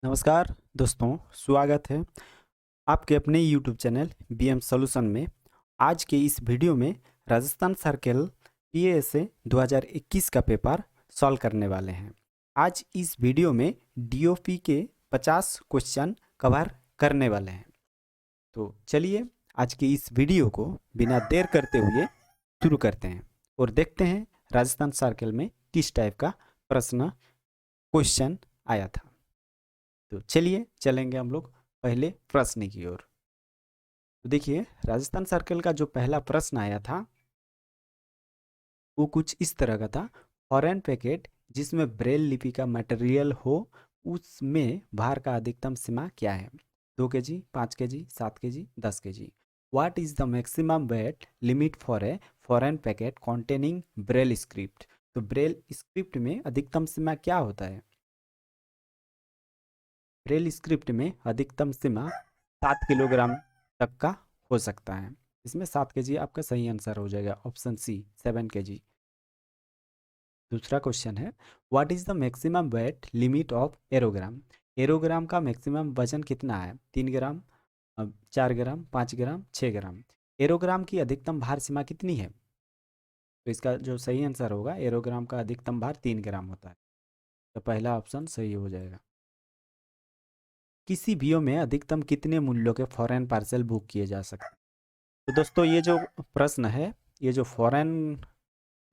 नमस्कार दोस्तों, स्वागत है आपके अपने YouTube चैनल BM सॉल्यूशन में। आज के इस वीडियो में राजस्थान सर्कल PASA 2021 का पेपर सॉल्व करने वाले हैं। आज इस वीडियो में DOP के 50 क्वेश्चन कवर करने वाले हैं। तो चलिए आज के इस वीडियो को बिना देर करते हुए शुरू करते हैं और देखते हैं राजस्थान सर्कल में किस टाइप का प्रश्न क्वेश्चन आया था। तो चलिए चलेंगे हम लोग पहले प्रश्न की ओर। तो देखिए राजस्थान सर्कल का जो पहला प्रश्न आया था वो कुछ इस तरह का था। फॉरेन पैकेट जिसमें ब्रेल लिपि का मटेरियल हो उसमें भार का अधिकतम सीमा क्या है? 2 kg, 5 kg, 7 kg, 10 kg। What is the maximum weight limit for a foreign packet containing Braille script? तो ब्रेल स्क्रिप्ट में अधिकतम सीमा क्या होता है? ब्रेल स्क्रिप्ट में अधिकतम सीमा 7 किलोग्राम तक का हो सकता है। इसमें 7 kg आपका सही आंसर हो जाएगा, ऑप्शन सी 7 kg। दूसरा क्वेश्चन है, what is the maximum weight limit of aerogram? Aerogram का मैक्सिमम वजन कितना है? 3 ग्राम, 4 ग्राम, 5 ग्राम, 6 ग्राम। एरोग्राम की अधिकतम भार सीमा कितनी है? तो इसका जो सही आंसर होगा, एरोग्राम का अधिकतम भार 3 ग्राम होता है। तो पहला ऑप्शन सही हो जाएगा। किसी बीओ में अधिकतम कितने मूल्यों के फॉरेन पार्सल बुक किए जा सकते हैं? तो दोस्तों ये जो प्रश्न है, ये जो फॉरेन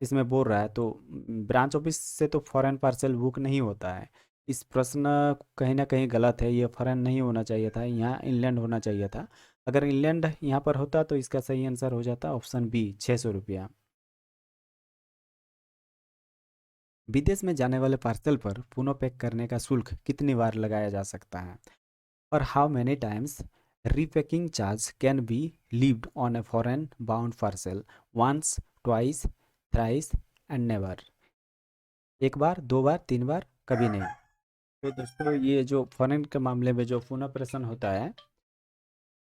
इसमें बोल रहा है, तो ब्रांच ऑफिस से तो फॉरेन पार्सल बुक नहीं होता है। इस प्रश्न कहीं ना कहीं गलत है, ये फॉरेन नहीं होना चाहिए था, यहाँ इंग्लैंड होना चाहिए था। अगर इंग्लैंड यहाँ पर होता तो इसका सही आंसर हो जाता ऑप्शन बी 600 रुपया। विदेश में जाने वाले पार्सल पर पुनः पैक करने का शुल्क कितनी बार लगाया जा सकता है? और how many times repacking charge can be levied on a foreign bound parcel? once, twice, thrice and never। एक बार, 2 बार, 3 बार, कभी नहीं। तो दोस्तों ये जो फॉरेन के मामले में जो पुनः प्रेषण होता है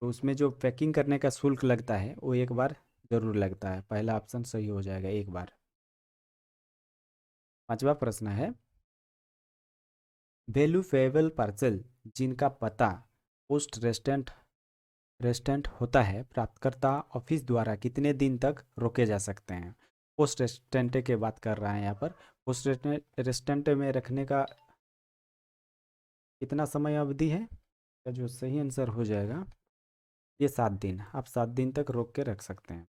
तो उसमें जो पैकिंग करने का शुल्क लगता है वो एक बार जरूर लगता है। पहला ऑप्शन सही हो जाएगा, एक बार। पांचवा प्रश्न है, वैल्यूएबल पार्सल जिनका पता पोस्ट रेस्टेंट होता है प्राप्तकर्ता ऑफिस द्वारा कितने दिन तक रोके जा सकते हैं? पोस्ट रेस्टेंट की बात कर रहा है यहाँ पर। पोस्ट रेस्टेंट में रखने का कितना समय अवधि है? का जो सही आंसर हो जाएगा ये 7 दिन। आप 7 दिन तक रोक के रख सकते हैं।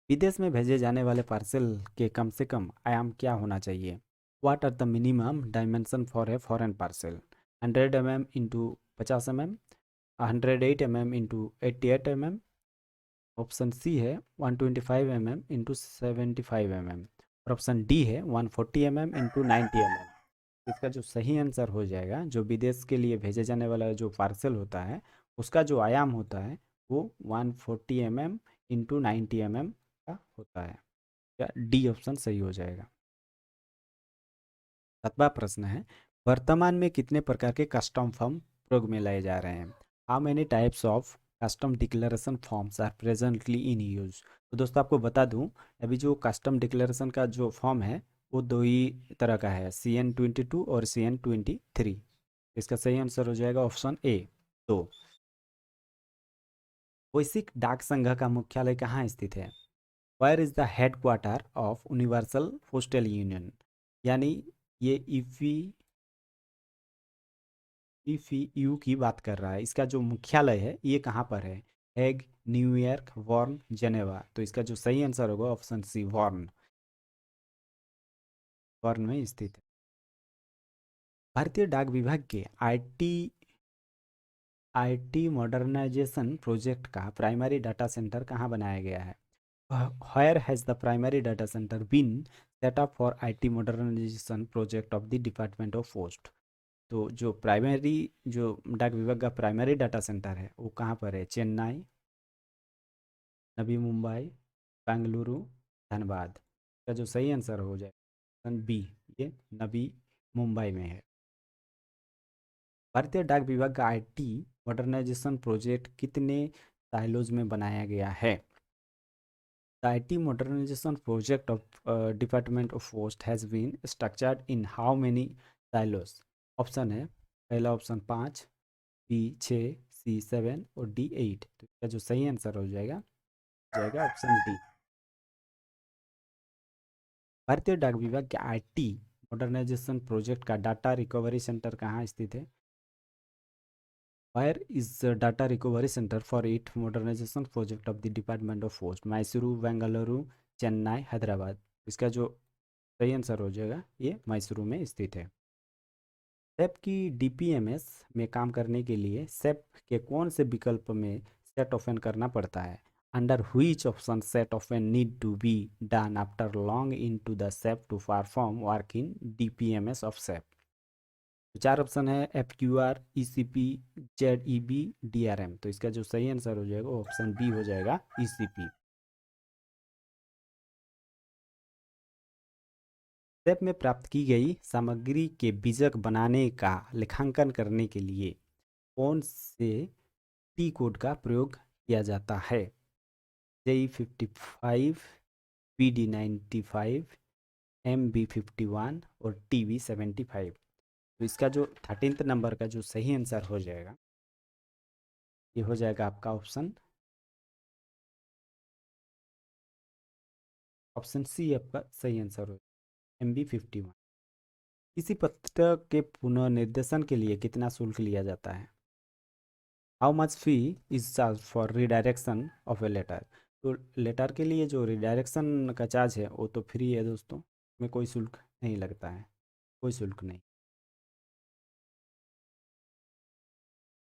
विदेश में भेजे जाने वाले पार्सल के कम से कम आयाम क्या होना चाहिए? What are the minimum dimension for a foreign parcel? 100 mm into 50 mm, 108 mm into 88 mm। Option C है 125 mm इंटू 75 mm और ऑप्शन डी है 140 mm इंटू 90 mm। इसका जो सही आंसर हो जाएगा, जो विदेश के लिए भेजे जाने वाला जो पार्सल होता है उसका जो आयाम होता है वो 140 mm इंटू 90 mm का होता है। या डी ऑप्शन सही हो जाएगा। सातवां प्रश्न है, वर्तमान में कितने प्रकार के कस्टम फॉर्म प्रयोग में लाए जा रहे हैं? How many types of custom declaration forms are presently in use? तो दोस्तों आपको बता दूं, अभी जो कस्टम डिक्लेरेशन का जो फॉर्म है वो दो ही तरह का है, CN22 और CN23। इसका सही आंसर हो जाएगा ऑप्शन ए 2। वैश्विक डाक संघ का मुख्यालय कहाँ स्थित है? Where is the head quarter of universal postal union? यानी ये ईपीयू की बात कर रहा है। इसका जो मुख्यालय है ये कहाँ पर है? Hague, New York, Bern, Geneva. तो इसका जो सही आंसर होगा ऑप्शन सी वॉर्न। वॉर्न में स्थित है। भारतीय डाक विभाग के आईटी मॉडर्नाइजेशन प्रोजेक्ट का प्राइमरी डाटा सेंटर कहाँ बनाया गया है? Where has the primary data center been set up for IT modernization project of the Department of Post? तो जो प्राइमरी जो डाक विभाग का प्राइमरी डाटा सेंटर है वो कहाँ पर है? चेन्नई, नवी मुंबई, बेंगलुरु, धनबाद। का जो सही आंसर हो जाए ऑप्शन बी, ये नवी मुंबई में है। भारतीय डाक विभाग का आईटी मॉडर्नाइजेशन प्रोजेक्ट कितने साइलोज में बनाया गया है? The IT modernization project of Department of Post has been structured in how many silos? Option है पहला ऑप्शन 5, बी 6, सी 7 और डी 8। तो इसका जो सही आंसर हो जाएगा ऑप्शन डी। भारतीय डाक विभाग के आईटी मॉडर्नाइजेशन प्रोजेक्ट का डाटा रिकवरी सेंटर कहाँ स्थित है? Where is the data recovery center for it modernization project of the Department of Post? Mysuru, Bengaluru, Chennai, Hyderabad. इसका जो सही आंसर हो जाएगा ये मैसूरू में स्थित है। सेप की डीपीएमएस में काम करने के लिए सेप के कौन से विकल्प में सेट ऑफेन करना पड़ता है? Under which option set often need to be done after long in to the SAP to perform work in DPMS of SAP? चार ऑप्शन है, F Q R, E C P, Z E B, D R M. तो इसका जो सही answer हो जाएगा option B हो जाएगा, ई सी पी। सेप में प्राप्त की गई सामग्री के बीजक बनाने का लेखांकन करने के लिए कौन से टी कोड का प्रयोग किया जाता है? JE 55, P D 95, M B 51 और टी वी 75। तो इसका जो 13th नंबर का जो सही आंसर हो जाएगा ये हो जाएगा आपका ऑप्शन सी आपका सही आंसर हो, एम बी 51। किसी पत्र के पुनर्निर्देशन के लिए कितना शुल्क लिया जाता है? How much fee is charge for redirection of a letter? तो लेटर के लिए जो रिडायरेक्शन का चार्ज है वो तो फ्री है दोस्तों, में कोई शुल्क नहीं लगता है, कोई शुल्क नहीं।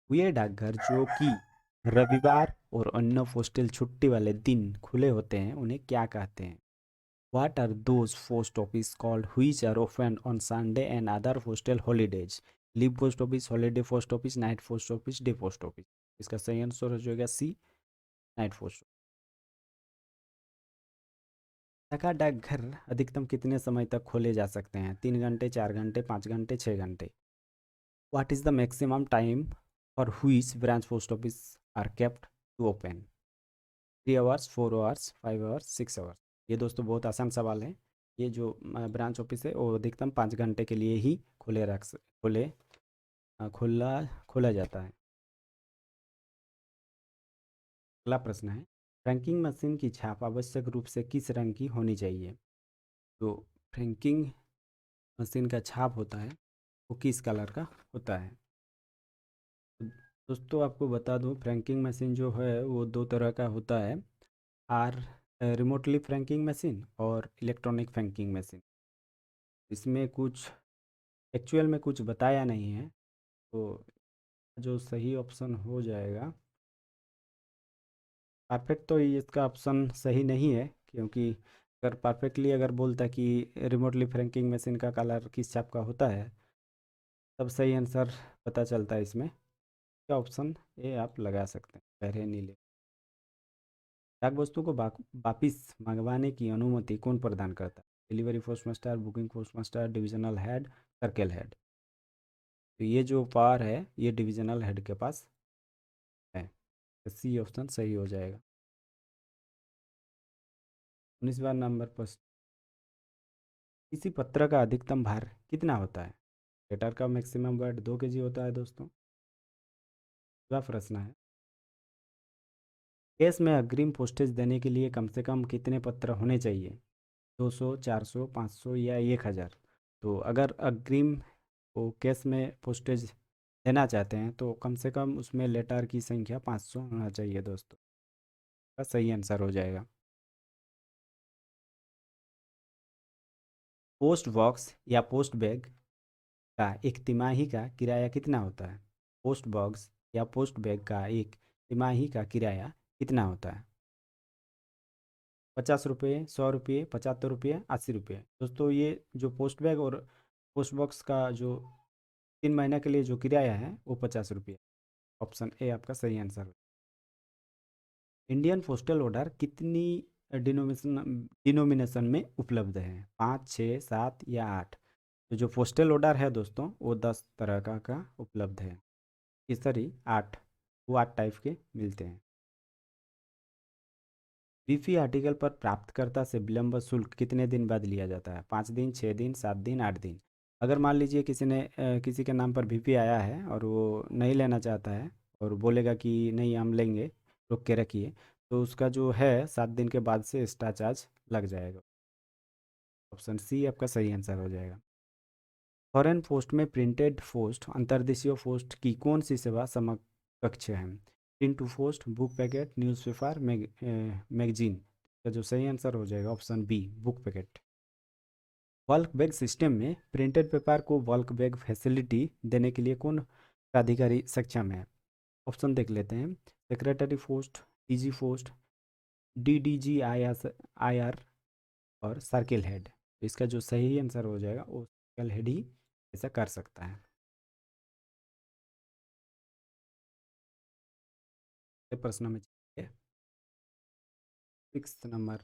ये डाकघर जो कि रविवार और अन्य पोस्टल छुट्टी वाले दिन खुले होते हैं उन्हें क्या कहते हैं? What are those post office called which are open on Sunday and other postal holidays? Leave post office, holiday post office, night post office, day post office। इसका सही आंसर हो जाएगा सी, नाइट पोस्ट। टका डाकघर अधिकतम कितने समय तक खोले जा सकते हैं? 3 घंटे, 4 घंटे, 5 घंटे, 6 घंटे। What is the maximum time for which branch post office are kept to open? 3 hours, 4 hours, 5 hours, 6 hours। ये दोस्तों बहुत आसान सवाल है। ये जो ब्रांच ऑफिस है वो अधिकतम 5 घंटे के लिए ही खोला जाता है। अगला प्रश्न है, फ्रैंकिंग मशीन की छाप आवश्यक रूप से किस रंग की होनी चाहिए? तो फ्रैंकिंग मशीन का छाप होता है वो किस कलर का होता है? तो दोस्तों आपको बता दूं फ्रैंकिंग मशीन जो है वो दो तरह का होता है, आर रिमोटली फ्रैंकिंग मशीन और इलेक्ट्रॉनिक फ्रैंकिंग मशीन। इसमें कुछ एक्चुअल में कुछ बताया नहीं है, तो जो सही ऑप्शन हो जाएगा, परफेक्ट तो ये इसका ऑप्शन सही नहीं है, क्योंकि अगर परफेक्टली अगर बोलता कि रिमोटली फ्रैंकिंग मशीन का कलर किस छाप का होता है तब सही आंसर पता चलता है इसमें। क्या ऑप्शन ए आप लगा सकते हैं, गहरे नीले। डाक वस्तु को वापिस मंगवाने की अनुमति कौन प्रदान करता है? Delivery post master, booking post master, divisional head, circle head. तो ये जो पावर है ये डिविजनल हेड के पास है, तो सी ऑप्शन सही हो जाएगा। 19वां नंबर पर, किसी पत्र का अधिकतम भार कितना होता है? लेटर का मैक्सिमम वेट 2 kg होता है दोस्तों। अगला प्रश्न है, केस में अग्रिम पोस्टेज देने के लिए कम से कम कितने पत्र होने चाहिए? 200, 400, 500 या 1000? तो अगर अग्रिम वो केस में पोस्टेज देना चाहते हैं तो कम से कम उसमें लेटर की संख्या 500 होना चाहिए दोस्तों, का सही आंसर हो जाएगा। पोस्ट बॉक्स या पोस्ट बैग का एक तिमाही का किराया कितना होता है? पोस्ट बॉक्स या पोस्ट बैग का एक तिमाही का किराया कितना होता है? 50 रुपये, 100 रुपये, 75 रुपये, 80 रुपये। दोस्तों ये जो पोस्ट बैग और पोस्ट बॉक्स का जो 3 महीने के लिए जो किराया है वो 50 रुपये। ऑप्शन ए आपका सही आंसर है। इंडियन पोस्टल ऑर्डर कितनी डिनोमिनेशन में उपलब्ध है? 5, 6, 7 या 8? तो जो पोस्टल ऑर्डर है दोस्तों वो 10 तरह का उपलब्ध है। केसरी 8, वो 8 टाइप के मिलते हैं। बीफी आर्टिकल पर प्राप्तकर्ता से विलंब शुल्क कितने दिन बाद लिया जाता है? 5 दिन, 6 दिन, 7 दिन, 8 दिन? अगर मान लीजिए किसी ने किसी के नाम पर वीपी आया है और वो नहीं लेना चाहता है और बोलेगा कि नहीं हम लेंगे, रोक के रखिए, तो उसका जो है 7 दिन के बाद से एक्स्ट्रा चार्ज लग जाएगा। ऑप्शन सी आपका सही आंसर हो जाएगा। फॉरेन पोस्ट में प्रिंटेड पोस्ट अंतर्देशीय पोस्ट की कौन सी सेवा समकक्ष है? Print to post, book packet, newspaper, magazine. का जो सही आंसर हो जाएगा option B, book packet. Bulk bag system में प्रिंटेड पेपर को बल्क बैग फैसिलिटी देने के लिए कौन प्राधिकारी सक्षम है? ऑप्शन देख लेते हैं। Secretary post, DG post, DDG IR और सर्किल हेड। इसका जो सही आंसर हो जाएगा वो सर्किल हेड ही ऐसा कर सकता है। प्रश्न में चाहिए 6 नंबर।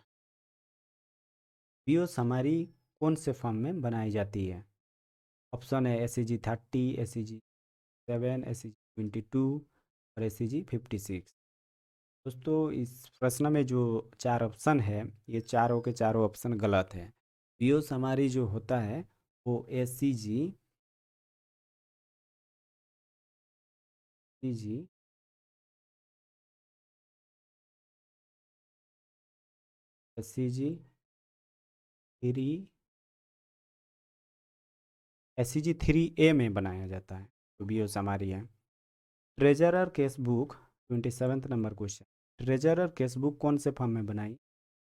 बियो हमारी कौन से फॉर्म में बनाई जाती है? ऑप्शन है SEG30, SEG7, SEG22 और SEG56। दोस्तों इस प्रश्न में जो 4 ऑप्शन है, ये चारों के चारों ऑप्शन गलत है। बियोस हमारी जो होता है वो SEG3A में बनाया जाता है, तो बियोस हमारी है। Treasurer case book 27 number question. Treasurer case book कौन से फॉर्म में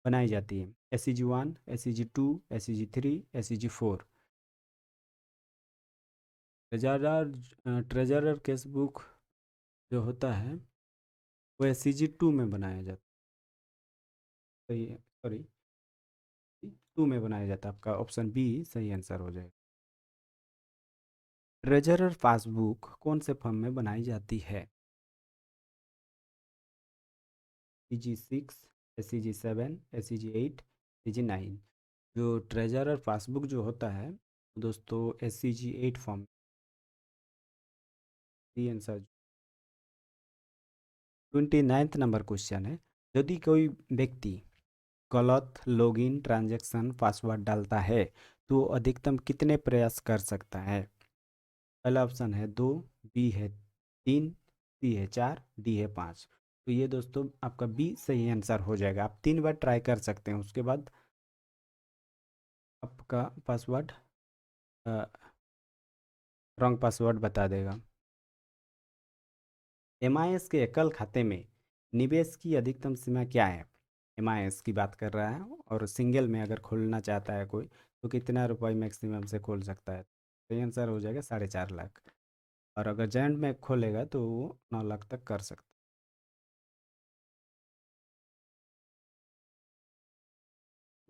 बनाई जाती है? SEG1, SEG2, SEG3, SEG4। Treasurer case book जो होता है वो SEG2 में बनाया जाता है। सही है, सॉरी, 2 में बनाया जाता है। आपका ऑप्शन बी सही आंसर हो जाएगा। ट्रेजरर पासबुक कौन से फॉर्म में बनाई जाती है? SEG6, SEG7, SEG8, SEG9। जो ट्रेजरर पासबुक जो होता है दोस्तों SEG8 form. C answer. 29 number question है। यदि कोई व्यक्ति गलत लॉगिन ट्रांजैक्शन पासवर्ड डालता है तो अधिकतम कितने प्रयास कर सकता है? पहला ऑप्शन है 2, बी है 3, सी है 4, डी है 5। तो ये दोस्तों आपका बी सही आंसर हो जाएगा। आप 3 बार ट्राई कर सकते हैं, उसके बाद आपका पासवर्ड रॉन्ग पासवर्ड बता देगा। MIS के एकल खाते में निवेश की अधिकतम सीमा क्या है? MIS की बात कर रहा है, और सिंगल में अगर खोलना चाहता है कोई तो कितना रुपए मैक्सिमम से खोल सकता है? सही आंसर हो जाएगा 4.5 लाख। और अगर जॉइंट में खोलेगा तो वो 9 लाख तक कर सकता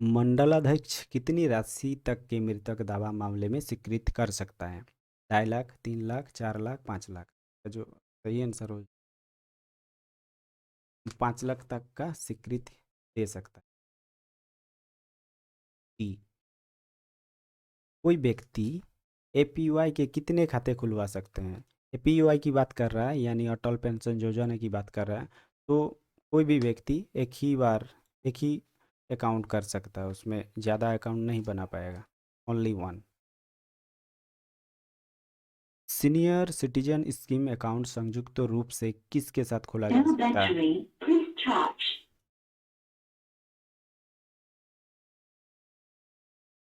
है। मंडलाध्यक्ष कितनी राशि तक के मृतक दावा मामले में स्वीकृत कर सकता है? 2.5 लाख, 3 लाख, 4 लाख, 5 लाख। तो जो सही आंसर हो 5 लाख तक का स्वीकृति दे सकता है। डी। कोई व्यक्ति APY के कितने खाते खुलवा सकते हैं? APY की बात कर रहा है, यानी अटल पेंशन योजना की बात कर रहा है। तो कोई भी व्यक्ति एक ही अकाउंट कर सकता है, उसमें ज़्यादा अकाउंट नहीं बना पाएगा, only one. Senior citizen scheme account संयुक्त रूप से किसके साथ खोला जा सकता है?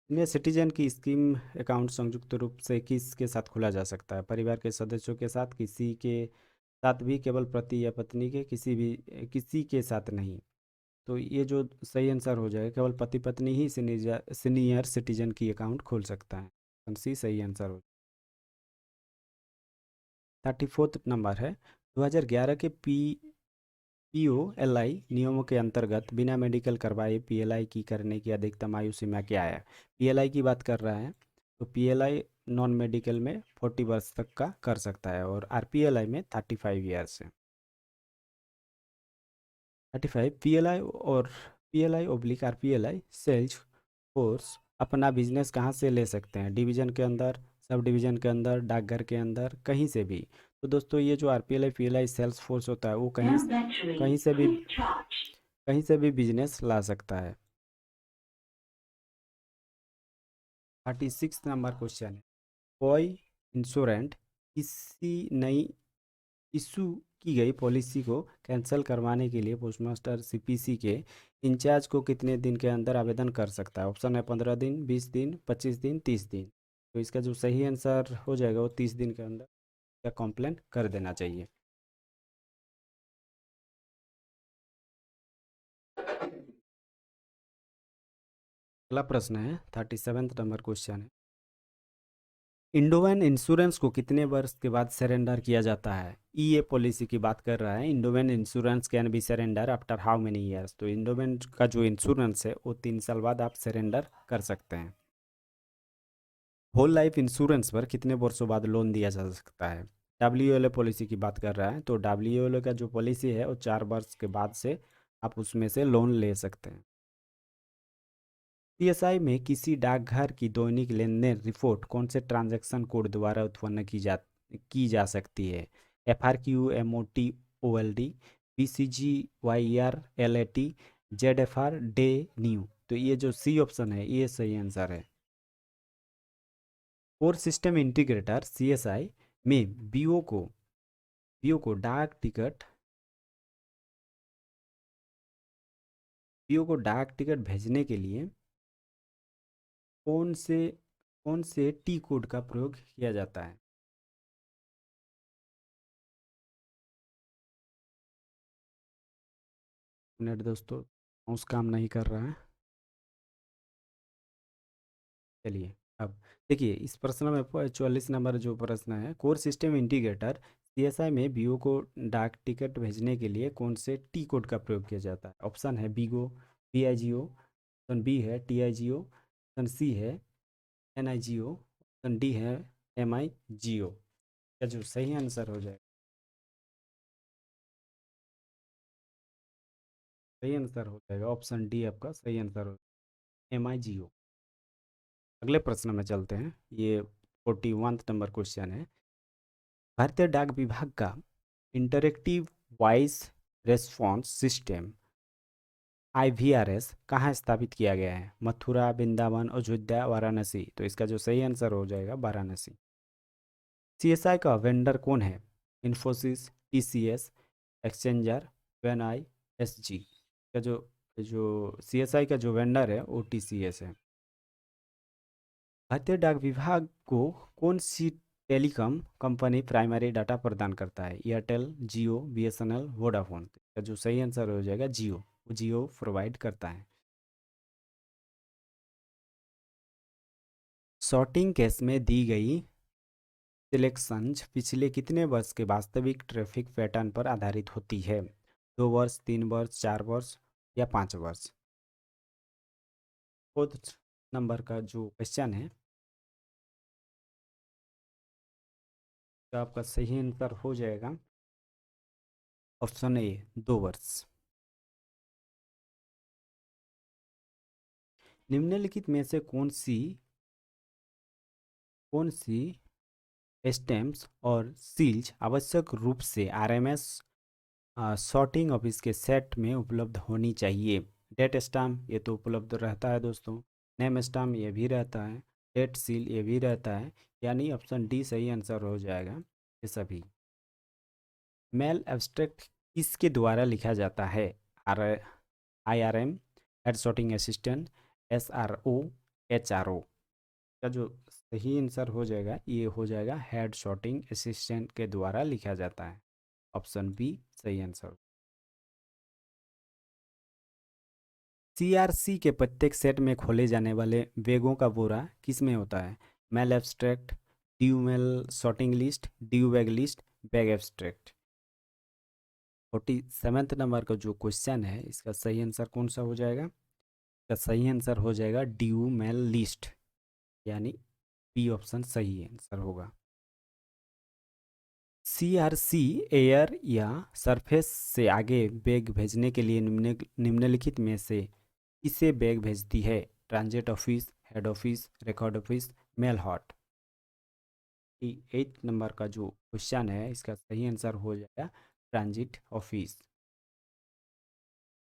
सीनियर सिटीजन की स्कीम अकाउंट संयुक्त रूप से किसके साथ खोला जा सकता है? परिवार के सदस्यों के साथ, किसी के साथ भी, केवल पति या पत्नी के, किसी के साथ नहीं। तो ये जो सही आंसर हो जाएगा, केवल पति पत्नी ही सीनियर सिटीजन की अकाउंट खोल सकता है। ऑप्शन सी सही आंसर हो। 34 नंबर है। 2011 के POLI नियमों के अंतर्गत बिना मेडिकल करवाए PLI की करने की अधिकतम आयु सीमा क्या है? PLI की बात कर रहा है, तो PLI नॉन मेडिकल में 40 वर्ष तक का कर सकता है, और RPLI में 35 ईयर्स है। 35 PLI और PLI/RPLI सेल्स फोर्स अपना बिजनेस कहाँ से ले सकते हैं? डिवीजन के अंदर, सब डिवीजन के अंदर, डाकघर के अंदर, कहीं से भी। तो दोस्तों ये जो RPLI PLI सेल्स फोर्स होता है वो कहीं से भी कहीं से भी बिजनेस ला सकता है। 36 नंबर क्वेश्चन है। कोई इंश्योरेंट किसी नई इशू की गई पॉलिसी को कैंसिल करवाने के लिए पोस्टमास्टर सीपीसी के इंचार्ज को कितने दिन के अंदर आवेदन कर सकता है? ऑप्शन है 15 दिन, 20 दिन, 25 दिन, 30 दिन। तो इसका जो सही आंसर हो जाएगा वो 30 दिन के अंदर या कंप्लेन कर देना चाहिए। अगला प्रश्न है 37 नंबर क्वेश्चन है, इंडोवन इंश्योरेंस को कितने वर्ष के बाद सरेंडर किया जाता है? ईए पॉलिसी की बात कर रहा है। Endowment insurance can be surrender after how many years? तो इंडोवन का जो इंश्योरेंस है वो 3 साल बाद आप सरेंडर कर सकते हैं। होल लाइफ इंश्योरेंस पर कितने वर्षों बाद लोन दिया जा सकता है? डब्ल्यूएलए पॉलिसी की बात कर रहा है, तो डब्ल्यूएलए का जो पॉलिसी है वो 4 वर्ष के बाद से आप उसमें से लोन ले सकते हैं। सीएसआई में किसी डाकघर की दैनिक लेन देन रिपोर्ट कौन से ट्रांजैक्शन कोड द्वारा उत्पन्न की जा सकती है? FRQMOTOLD, PCGYERLAT, ZFR, day new? तो ये जो सी ऑप्शन है ये सही आंसर है। कोर सिस्टम इंटीग्रेटर सीएसआई में बीओ को डाक टिकट भेजने के लिए कौन से कौन से टी कोड का प्रयोग किया जाता है? मिनट दोस्तों, माउस काम नहीं कर रहा है। चलिए, अब देखिए इस प्रश्न में 44 नंबर जो प्रश्न है, कोर सिस्टम इंटीग्रेटर सीएसआई में बीओ को डाक टिकट भेजने के लिए कौन से टी कोड का प्रयोग किया जाता है? ऑप्शन है बीगो, बीआईजीओ, ऑप्शन बी है टीआईजीओ, ऑप्शन सी है एनआईजीओ, ऑप्शन डी है एमआईजीओ। क्या जो सही आंसर हो जाएगा? सही आंसर हो जाएगा ऑप्शन डी, आपका सही आंसर हो एमआईजीओ। अगले प्रश्न में चलते हैं। ये 41 नंबर क्वेश्चन है, भारतीय डाक विभाग का interactive voice response system IVRS कहाँ स्थापित किया गया है? मथुरा, वृंदावन, अयोध्या, वाराणसी? तो इसका जो सही आंसर हो जाएगा वाराणसी। सीएसआई का वेंडर कौन है? इन्फोसिस, टीसीएस, एक्सचेंजर, वेनाई, एसजी? का जो जो सीएसआई का जो वेंडर है वो टीसीएस है। भारतीय डाक विभाग को कौन सी टेलीकॉम कंपनी प्राइमरी डाटा प्रदान करता है? एयरटेल, जियो, बीएसएनएल, वोडाफोन? का जो सही आंसर हो जाएगा जियो, वो जियो प्रोवाइड करता है। सॉर्टिंग केस में दी गई सिलेक्शंस पिछले कितने वर्ष के वास्तविक ट्रैफिक पैटर्न पर आधारित होती है? 2 वर्ष, 3 वर्ष, 4 वर्ष या 5 वर्ष? 4 नंबर का जो क्वेश्चन है तो आपका सही आंसर हो जाएगा ऑप्शन ए, 2 वर्ष। निम्नलिखित में से कौन सी स्टैम्प्स और सील्स आवश्यक रूप से आरएमएस सॉर्टिंग ऑफिस के सेट में उपलब्ध होनी चाहिए? डेट स्टाम्प ये तो उपलब्ध रहता है दोस्तों, नेम स्टाम्प ये भी रहता है, डेट सील ये भी रहता है, यानी ऑप्शन डी सही आंसर हो जाएगा ये सभी। मेल एब्स्ट्रैक्ट किसके द्वारा लिखा जाता है? R IRM, head sorting assistant, SRO, HRO? का जो सही आंसर हो जाएगा ये हो जाएगा हेड सॉर्टिंग असिस्टेंट के द्वारा लिखा जाता है, ऑप्शन बी सही आंसर। CRC के प्रत्येक सेट में खोले जाने वाले बैगों का बोरा किस में होता है? Mail abstract, due mail sorting list, due bag list, bag abstract? 47 number का जो क्वेश्चन है इसका सही आंसर कौन सा हो जाएगा? इसका सही आंसर हो जाएगा ड्यू मेल लिस्ट, यानी बी ऑप्शन सही आंसर होगा। CRC एयर या सरफेस से आगे बैग भेजने के लिए निम्नलिखित में से किसे बैग भेजती है? Transit office, head office, record office, mail hot? 8 number का जो क्वेश्चन है इसका सही आंसर हो जाएगा ट्रांजिट ऑफिस।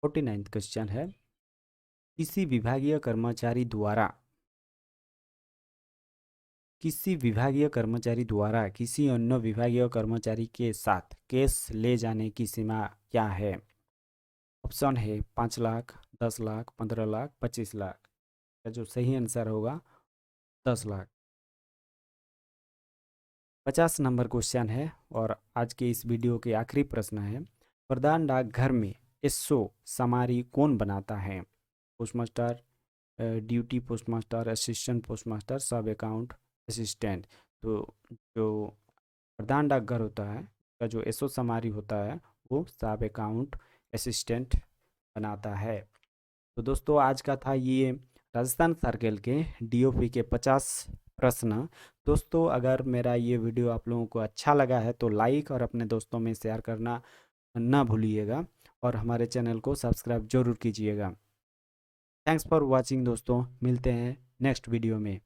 49 क्वेश्चन है, किसी विभागीय कर्मचारी द्वारा किसी विभागीय कर्मचारी द्वारा किसी अन्य विभागीय कर्मचारी के साथ केस ले जाने की सीमा क्या है? ऑप्शन है 5 लाख, 10 लाख, 15 लाख, 25 लाख। का जो सही आंसर होगा 10 लाख। 50 नंबर क्वेश्चन है और आज के इस वीडियो के आखिरी प्रश्न है, प्रधान डाकघर में एसओ समारी कौन बनाता है? Postmaster, duty postmaster, assistant postmaster, सब अकाउंट असिस्टेंट। तो जो प्रधान डाकघर होता है का जो एसओ समारी होता है वो सब अकाउंट असिस्टेंट बनाता है। तो दोस्तों आज का था ये राजस्थान सर्कल के डीओपी के 50 प्रश्न। दोस्तों अगर मेरा ये वीडियो आप लोगों को अच्छा लगा है तो लाइक और अपने दोस्तों में शेयर करना ना भूलिएगा और हमारे चैनल को सब्सक्राइब जरूर कीजिएगा। थैंक्स फॉर वॉचिंग दोस्तों, मिलते हैं नेक्स्ट वीडियो में।